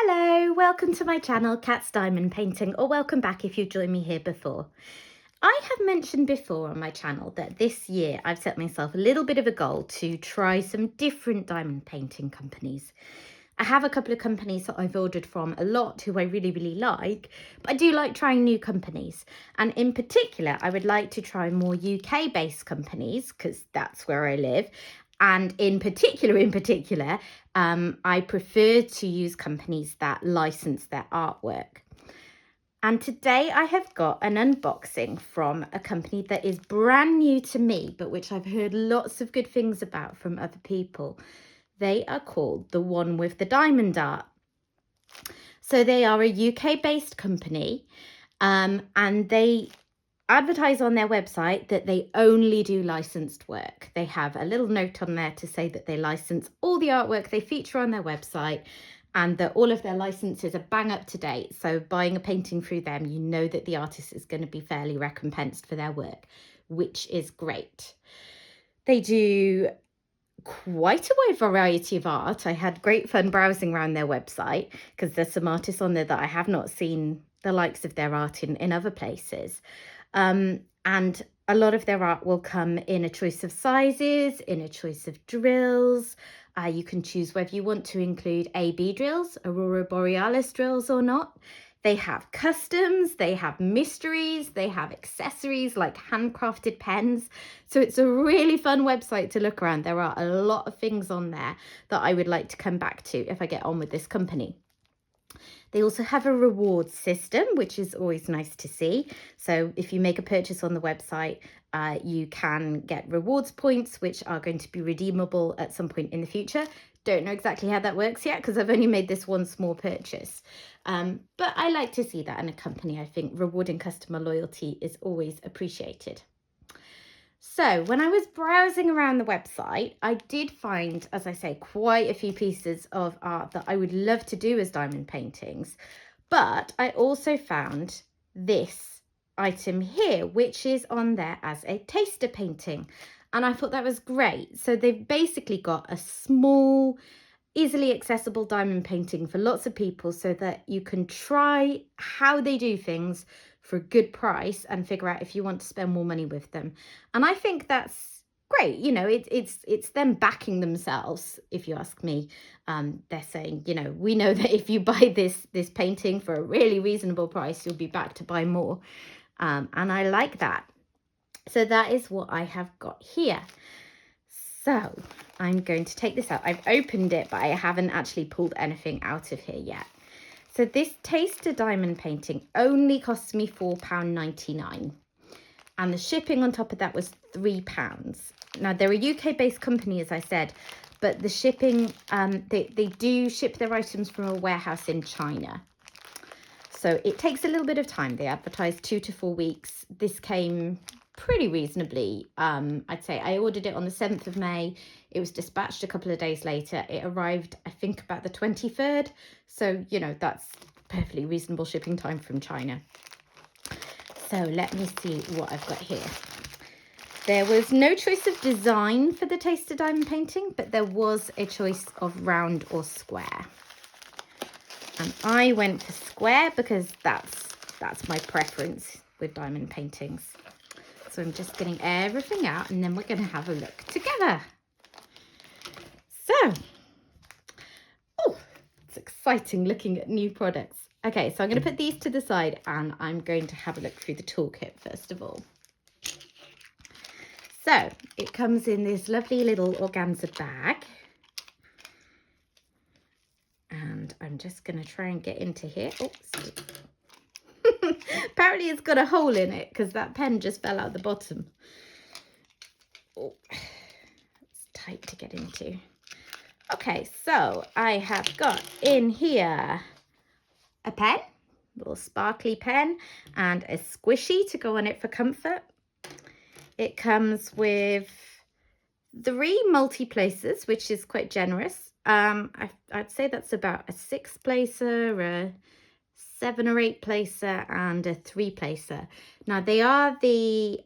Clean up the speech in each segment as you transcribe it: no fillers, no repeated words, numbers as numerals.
Hello, welcome to my channel, Cat's Diamond Painting, or welcome back if you've joined me here before. I have mentioned before on my channel that this year I've set myself a little bit of a goal to try some different diamond painting companies. I have a couple of companies that I've ordered from a lot who I really like, but I do like trying new companies. And in particular, I would like to try more UK-based companies because that's where I live. And in particular, I prefer to use companies that license their artwork. And today I have got an unboxing from a company that is brand new to me, but which I've heard lots of good things about from other people. They are called The One with the Diamond Art. So they are a UK-based company, and they advertise on their website that they only do licensed work. They have a little note on there to say that they license all the artwork they feature on their website and that all of their licenses are bang up to date. So buying a painting through them, you know that the artist is going to be fairly recompensed for their work, which is great. They do quite a wide variety of art. I had great fun browsing around their website because there's some artists on there that I have not seen the likes of their art in other places. And a lot of their art will come in a choice of sizes, in a choice of drills. You can choose whether you want to include AB drills, Aurora Borealis drills or not. They have customs, they have mysteries, they have accessories like handcrafted pens. So it's a really fun website to look around. There are a lot of things on there that I would like to come back to if I get on with this company. They also have a reward system, which is always nice to see. So if you make a purchase on the website, you can get rewards points, which are going to be redeemable at some point in the future. Don't know exactly how that works yet because I've only made this one small purchase. But I like to see that in a company. I think rewarding customer loyalty is always appreciated. So when I was browsing around the website, I did find, as I say, quite a few pieces of art that I would love to do as diamond paintings. But I also found this item here, which is on there as a taster painting. And I thought that was great. So they've basically got a small, easily accessible diamond painting for lots of people so that you can try how they do things for a good price and figure out if you want to spend more money with them. And I think that's great. You know, it's them backing themselves, if you ask me. They're saying, you know, we know that if you buy this painting for a really reasonable price, you'll be back to buy more. And I like that. So that is what I have got here. So I'm going to take this out. I've opened it, but I haven't actually pulled anything out of here yet. So this Taster diamond painting only cost me £4.99. And the shipping on top of that was £3. Now, they're a UK-based company, as I said, but the shipping, they do ship their items from a warehouse in China. So it takes a little bit of time. They advertise 2 to 4 weeks. This came pretty reasonably. I'd say I ordered it on the 7th of May. It was dispatched a couple of days later. It arrived, I think, about the 23rd. So, you know, that's perfectly reasonable shipping time from China. So let me see what I've got here. There was no choice of design for the Taster diamond painting, but there was a choice of round or square. And I went for square because that's my preference with diamond paintings. So I'm just getting everything out and then we're going to have a look together. So, oh, it's exciting looking at new products. Okay, so I'm going to put these to the side and I'm going to have a look through the toolkit first of all. So it comes in this lovely little organza bag. And I'm just going to try and get into here. Oops. Apparently it's got a hole in it because that pen just fell out the bottom. Oh, it's tight to get into. Okay, so I have got in here a pen, a little sparkly pen, and a squishy to go on it for comfort. It comes with 3 multi-placers, which is quite generous. I'd say that's about a 6-placer, a 7 or 8 placer, and a 3 placer. Now they are the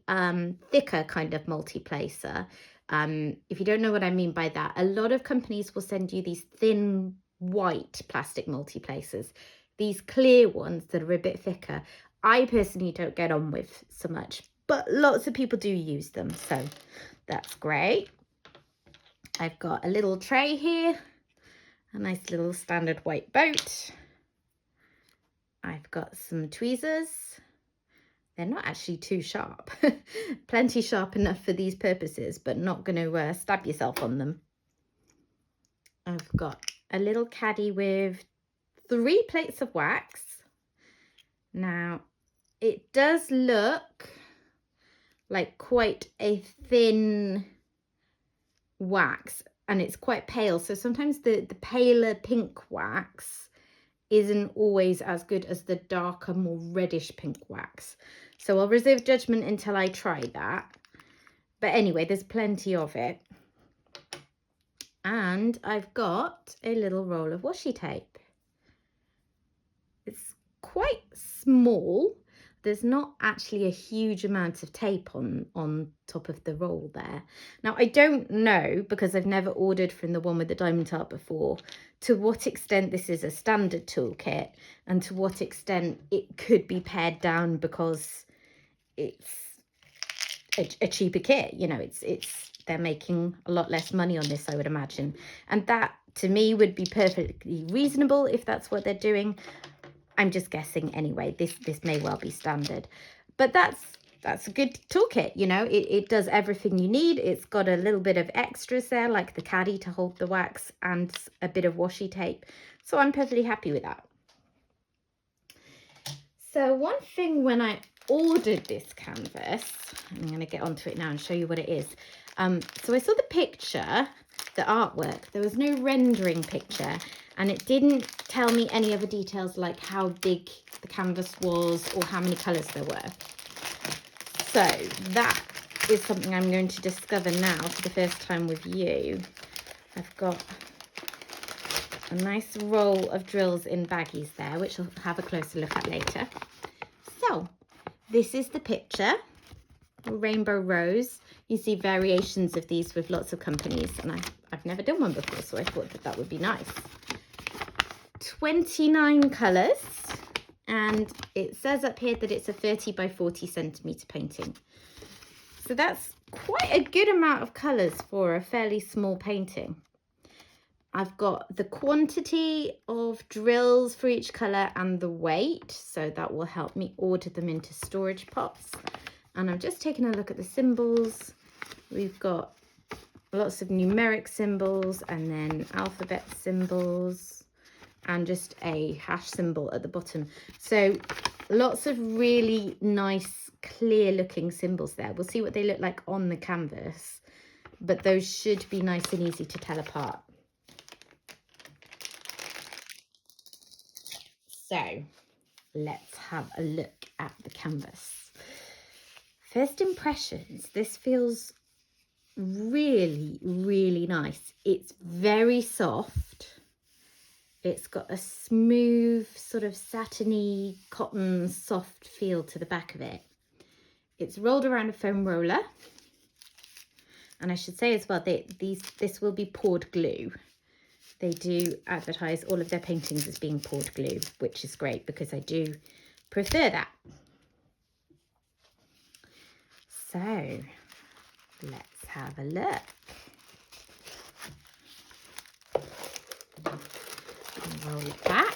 thicker kind of multi-placer. If you don't know what I mean by that, a lot of companies will send you these thin white plastic multi-placers. These clear ones that are a bit thicker, I personally don't get on with so much, but lots of people do use them, so that's great. I've got a little tray here, a nice little standard white boat. I've got some tweezers. They're not actually too sharp. Plenty sharp enough for these purposes, but not going to stab yourself on them. I've got a little caddy with 3 plates of wax. Now, it does look like quite a thin wax, and it's quite pale. So sometimes the paler pink wax isn't always as good as the darker, more reddish pink wax. So I'll reserve judgment until I try that. But anyway, there's plenty of it. And I've got a little roll of washi tape. It's quite small. There's not actually a huge amount of tape on top of the roll there. Now, I don't know, because I've never ordered from the one with the diamond heart before, to what extent this is a standard toolkit and to what extent it could be pared down because it's a cheaper kit. You know, they're making a lot less money on this, I would imagine. And that, to me, would be perfectly reasonable if that's what they're doing. I'm just guessing anyway. This may well be standard, but that's a good toolkit. You know, it does everything you need. It's got a little bit of extras there, like the caddy to hold the wax and a bit of washi tape. So I'm perfectly happy with that. So one thing when I ordered this canvas, I'm going to get onto it now and show you what it is. So I saw the picture, the artwork. There was no rendering picture, and it didn't tell me any other details like how big the canvas was or how many colours there were. So that is something I'm going to discover now for the first time with you. I've got a nice roll of drills in baggies there, which I'll have a closer look at later. So this is the picture, rainbow rose. You see variations of these with lots of companies, and I've never done one before, so I thought that would be nice. 29 colours, and it says up here that it's a 30 by 40 centimetre painting. So that's quite a good amount of colours for a fairly small painting. I've got the quantity of drills for each colour and the weight, so that will help me order them into storage pots. And I'm just taking a look at the symbols. We've got lots of numeric symbols and then alphabet symbols and just a hash symbol at the bottom. So lots of really nice, clear looking symbols there. We'll see what they look like on the canvas, but those should be nice and easy to tell apart. So let's have a look at the canvas. First impressions, this feels really, really nice. It's very soft. It's got a smooth, sort of satiny, cotton, soft feel to the back of it. It's rolled around a foam roller. And I should say as well, this will be poured glue. They do advertise all of their paintings as being poured glue, which is great because I do prefer that. So let's have a look. Roll it back.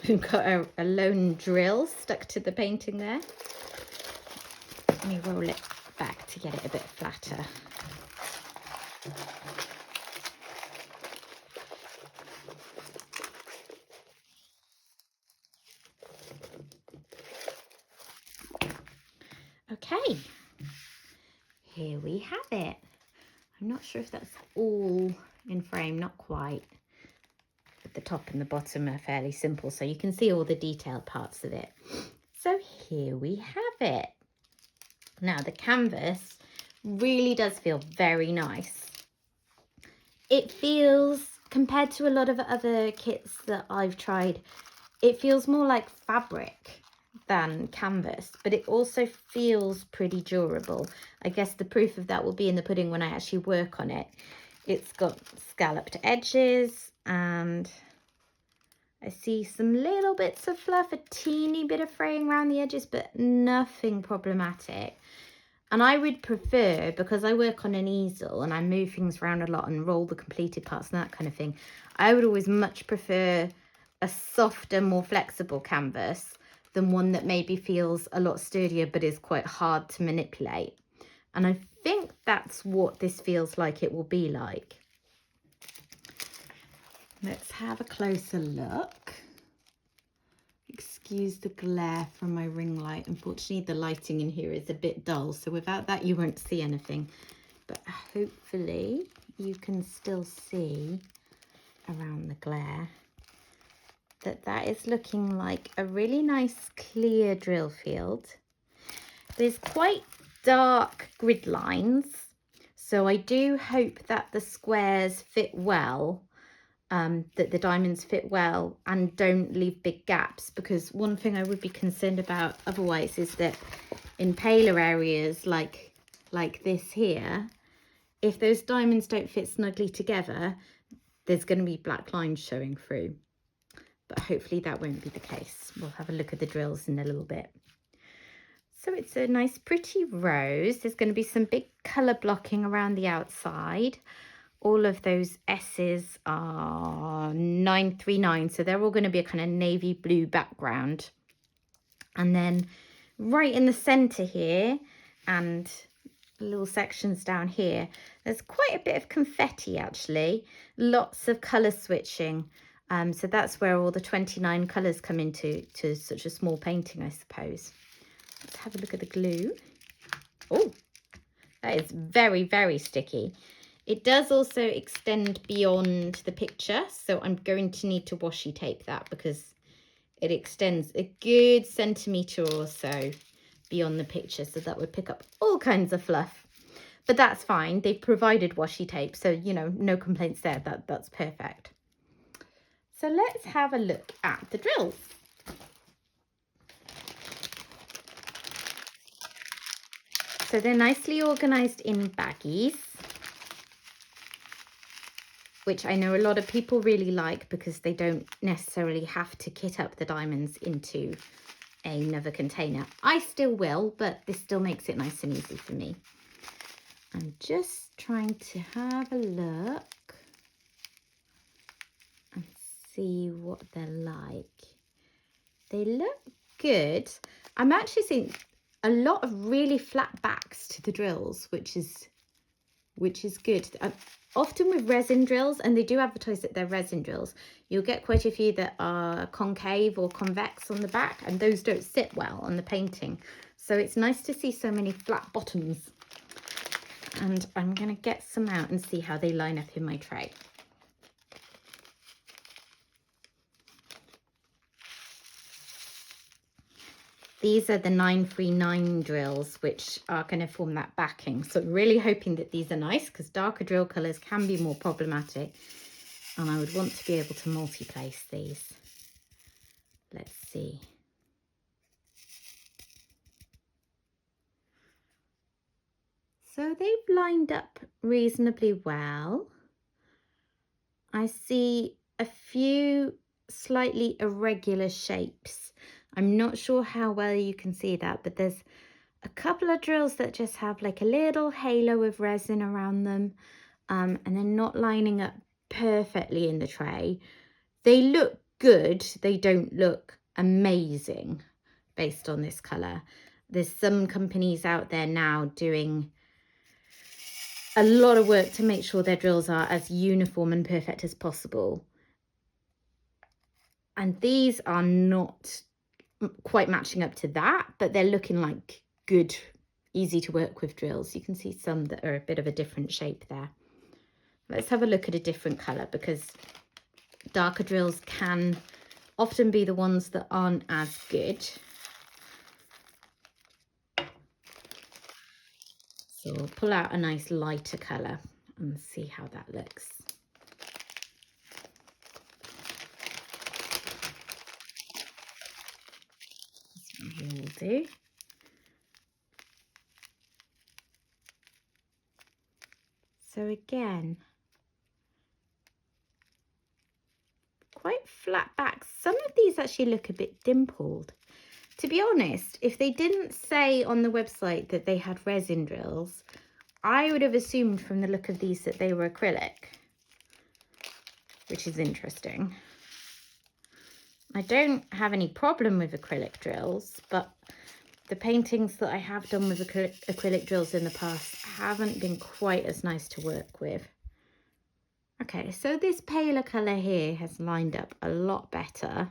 We've got a lone drill stuck to the painting there. Let me roll it back to get it a bit flatter. Okay, here we have it. I'm not sure if that's all in frame, not quite. But the top and the bottom are fairly simple, so you can see all the detailed parts of it. So here we have it. Now the canvas really does feel very nice. It feels, compared to a lot of other kits that I've tried, it feels more like fabric than canvas, but it also feels pretty durable. I guess the proof of that will be in the pudding when I actually work on it. It's got scalloped edges, and I see some little bits of fluff, a teeny bit of fraying around the edges, but nothing problematic. And I would prefer, because I work on an easel and I move things around a lot and roll the completed parts and that kind of thing, I would always much prefer a softer, more flexible canvas than one that maybe feels a lot sturdier but is quite hard to manipulate. And I think that's what this feels like it will be like. Let's have a closer look. Excuse the glare from my ring light. Unfortunately, the lighting in here is a bit dull, so without that you won't see anything. But hopefully you can still see around the glare that is looking like a really nice clear drill field. There's quite dark grid lines, so I do hope that the squares fit well, that the diamonds fit well and don't leave big gaps, because one thing I would be concerned about otherwise is that in paler areas like this here, if those diamonds don't fit snugly together, there's going to be black lines showing through. But hopefully that won't be the case. We'll have a look at the drills in a little bit. So it's a nice pretty rose. There's going to be some big colour blocking around the outside. All of those S's are 939, so they're all going to be a kind of navy blue background. And then right in the centre here, and little sections down here, there's quite a bit of confetti actually, lots of colour switching. So that's where all the 29 colours come into such a small painting, I suppose. Let's have a look at the glue. Oh, that is very, very sticky. It does also extend beyond the picture, so I'm going to need to washi tape that because it extends a good centimetre or so beyond the picture, so that would pick up all kinds of fluff. But that's fine. They've provided washi tape, so, you know, no complaints there. That's perfect. So let's have a look at the drills. So they're nicely organised in baggies, which I know a lot of people really like because they don't necessarily have to kit up the diamonds into another container. I still will, but this still makes it nice and easy for me. I'm just trying to have a look and see what they're like. They look good. I'm actually seeing a lot of really flat backs to the drills, which is good. Often with resin drills, and they do advertise that they're resin drills, you'll get quite a few that are concave or convex on the back, and those don't sit well on the painting. So it's nice to see so many flat bottoms. And I'm going to get some out and see how they line up in my tray. These are the 939 drills, which are going to form that backing. So really hoping that these are nice, because darker drill colours can be more problematic. And I would want to be able to multi-place these. Let's see. So they've lined up reasonably well. I see a few slightly irregular shapes. I'm not sure how well you can see that, but there's a couple of drills that just have like a little halo of resin around them, and they're not lining up perfectly in the tray. They look good. They don't look amazing based on this colour. There's some companies out there now doing a lot of work to make sure their drills are as uniform and perfect as possible. And these are not quite matching up to that, but they're looking like good, easy to work with drills. You can see some that are a bit of a different shape there. Let's have a look at a different colour, because darker drills can often be the ones that aren't as good. So we'll pull out a nice lighter colour and see how that looks. This one here will do. So again, quite flat back. Some of these actually look a bit dimpled. To be honest, if they didn't say on the website that they had resin drills, I would have assumed from the look of these that they were acrylic, which is interesting. I don't have any problem with acrylic drills, but the paintings that I have done with acrylic drills in the past haven't been quite as nice to work with. Okay, so this paler colour here has lined up a lot better.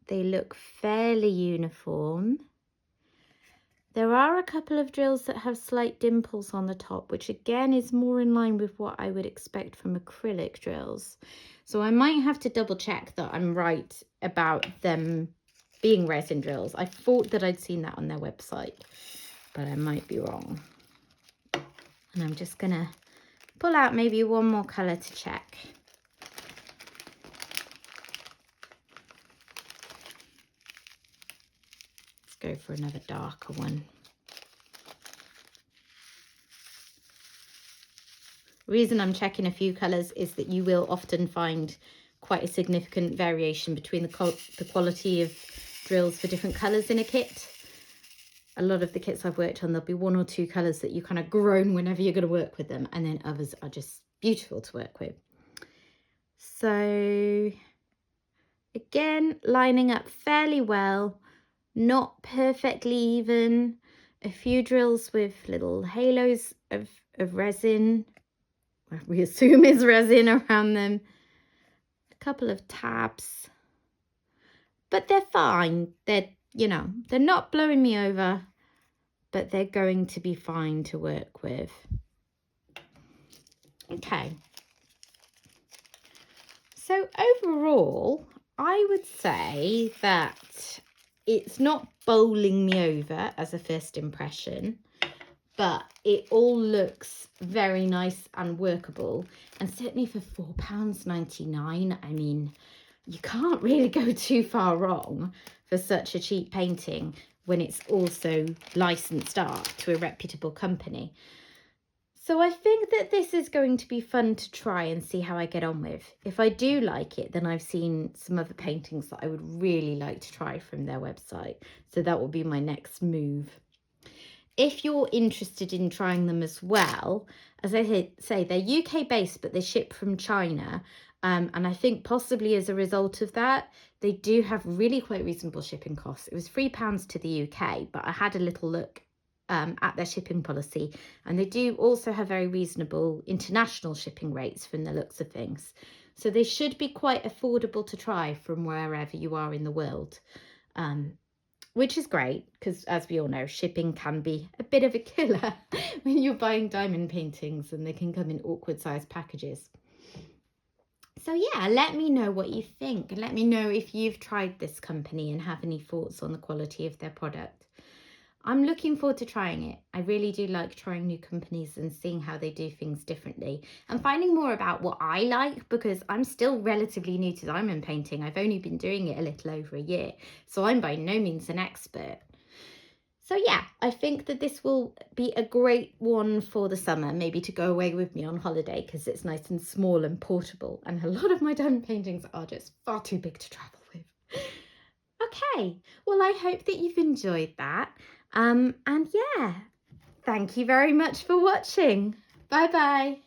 They look fairly uniform. There are a couple of drills that have slight dimples on the top, which again is more in line with what I would expect from acrylic drills. So I might have to double check that I'm right about them being resin drills. I thought that I'd seen that on their website, but I might be wrong. And I'm just gonna pull out maybe one more colour to check. Let's go for another darker one. The reason I'm checking a few colours is that you will often find quite a significant variation between the quality of drills for different colours in a kit. A lot of the kits I've worked on, there'll be one or two colours that you kind of groan whenever you're going to work with them, and then others are just beautiful to work with. So again, lining up fairly well, not perfectly even. A few drills with little halos of resin, we assume is resin around them. A couple of tabs, but they're fine. They're, you know, they're not blowing me over, but they're going to be fine to work with. Okay. So overall, I would say that it's not bowling me over as a first impression, but it all looks very nice and workable. And certainly for £4.99, I mean, you can't really go too far wrong for such a cheap painting when it's also licensed art to a reputable company. So I think that this is going to be fun to try and see how I get on with. If I do like it, then I've seen some other paintings that I would really like to try from their website. So that will be my next move. If you're interested in trying them as well, as I say, they're UK based, but they ship from China. And I think possibly as a result of that, they do have really quite reasonable shipping costs. It was £3 to the UK, but I had a little look at their shipping policy, and they do also have very reasonable international shipping rates from the looks of things. So they should be quite affordable to try from wherever you are in the world, which is great because, as we all know, shipping can be a bit of a killer when you're buying diamond paintings and they can come in awkward sized packages. So yeah, let me know what you think, and let me know if you've tried this company and have any thoughts on the quality of their product. I'm looking forward to trying it. I really do like trying new companies and seeing how they do things differently and finding more about what I like, because I'm still relatively new to diamond painting. I've only been doing it a little over a year, so I'm by no means an expert. So yeah, I think that this will be a great one for the summer, maybe to go away with me on holiday, because it's nice and small and portable, and a lot of my diamond paintings are just far too big to travel with. Okay, well, I hope that you've enjoyed that. And yeah, thank you very much for watching. Bye bye.